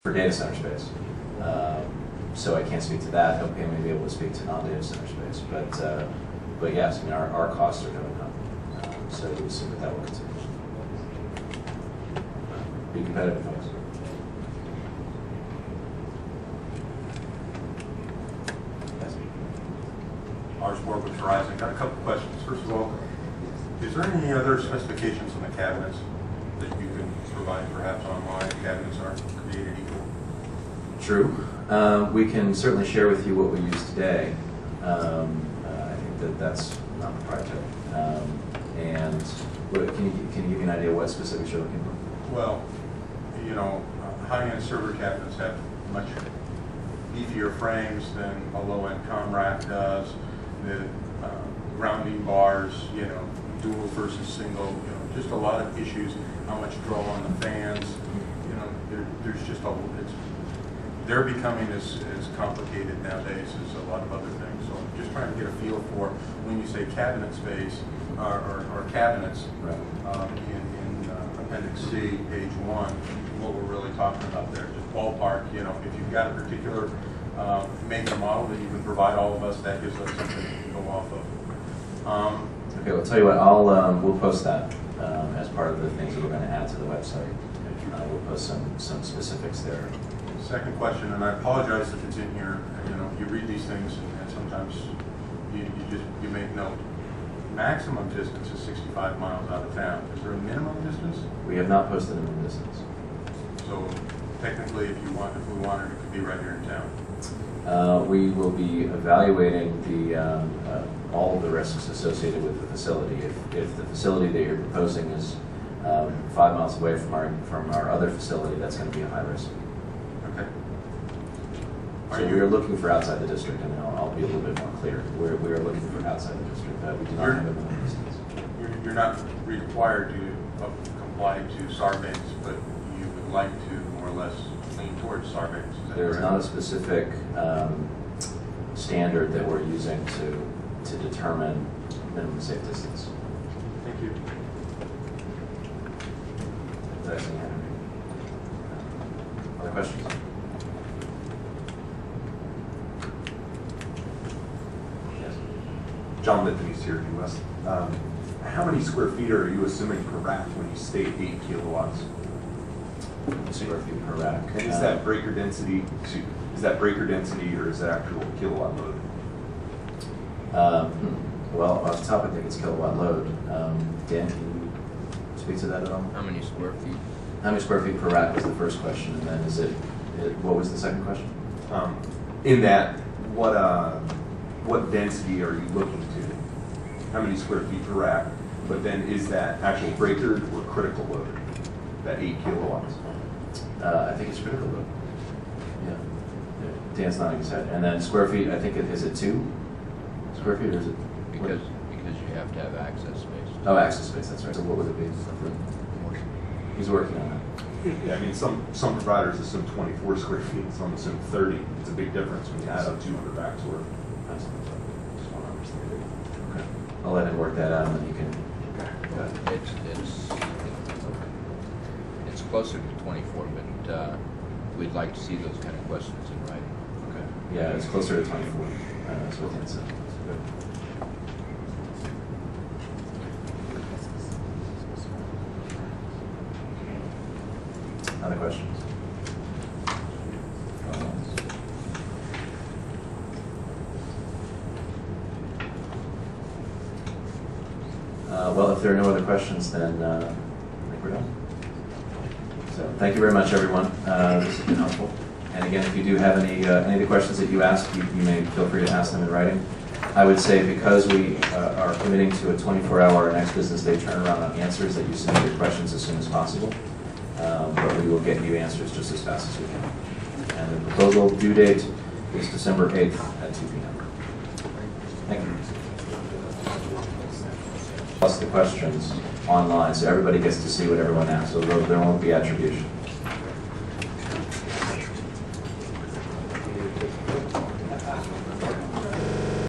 for data center space. So I can't speak to that. OPM may be able to speak to non-data center space, but yes, I mean our costs are going up, so we assume that will continue. Be competitive, folks. Yes. Ours work with Verizon. Got a couple questions. First of all, is there any other specifications on the cabinets that you can provide perhaps online? Cabinets aren't created equal. True. We can certainly share with you what we use today. I think that's not proprietary. And can you give me an idea what specifics you're looking for? Well, you know, high-end server cabinets have much beefier frames than a low-end com rack does. The grounding bars, you know, dual versus single, you know, just a lot of issues. How much draw on the fans, you know, there's just they're becoming as complicated nowadays as a lot of other things. So I'm just trying to get a feel for when you say cabinet space or cabinets, right. in Appendix C, page 1, what we're really talking about there. Just ballpark, you know, if you've got a particular make and model that you can provide all of us, that gives us something to go off of. Okay, well, I'll tell you what, we'll post that as part of the things that we're going to add to the website. We'll post some specifics there. Second question, and I apologize if it's in here. You know, you read these things, and sometimes you make note. Maximum distance is 65 miles out of town. Is there a minimum distance? We have not posted a minimum distance. So technically, if we wanted, it could be right here in town. We will be evaluating all of the risks associated with the facility. If the facility that you're proposing is 5 miles away from our other facility, that's going to be a high risk. Okay. So we are looking for outside the district, and I'll be a little bit more clear. We are looking for outside the district. We do not have a minimum distance. You're not required to comply to Sarbanes, but you would like to more or less lean towards Sarbanes. There is not a specific standard that we're using to determine minimum safe distance. Thank you. Did I see any other questions? Yes. John Litvin's here, US. How many square feet are you assuming per rack when you state 8 kilowatts? Square feet per rack. And is that breaker density? Is that breaker density or is that actual kilowatt load? Well, off the top, I think it's kilowatt load. Dan, can you speak to that at all? How many square feet? How many square feet per rack was the first question, and then what was the second question? In that, what density are you looking to? How many square feet per rack? But then is that actual breaker or critical load? That 8 kilowatts? I think it's critical load. Yeah. Dan's nodding his head. And then square feet, I think is it 2 square feet, or is it? Because you have to have access space. Oh, access space, that's right. So what would it be? He's working on that. Yeah, I mean, some providers assume 24 square feet, some assume 30. It's a big difference when you add up 200 racks worth. Just want to understand it. Okay. I'll let him work that out, and then you can. It's closer to 24, but we'd like to see those kind of questions in writing. Okay. Yeah, it's closer to 24. That's what Dan said. Good. Other questions? Well, if there are no other questions, then I think we're done. So thank you very much, everyone. This has been helpful. And again, if you do have any of the questions that you asked, you may feel free to ask them in writing. I would say because we are committing to a 24-hour next business day turnaround on answers, that you submit your questions as soon as possible. But we will get you answers just as fast as we can. And the proposal due date is December 8th at 2 p.m. Thank you. Plus the questions online, so everybody gets to see what everyone asks, so there won't be attribution.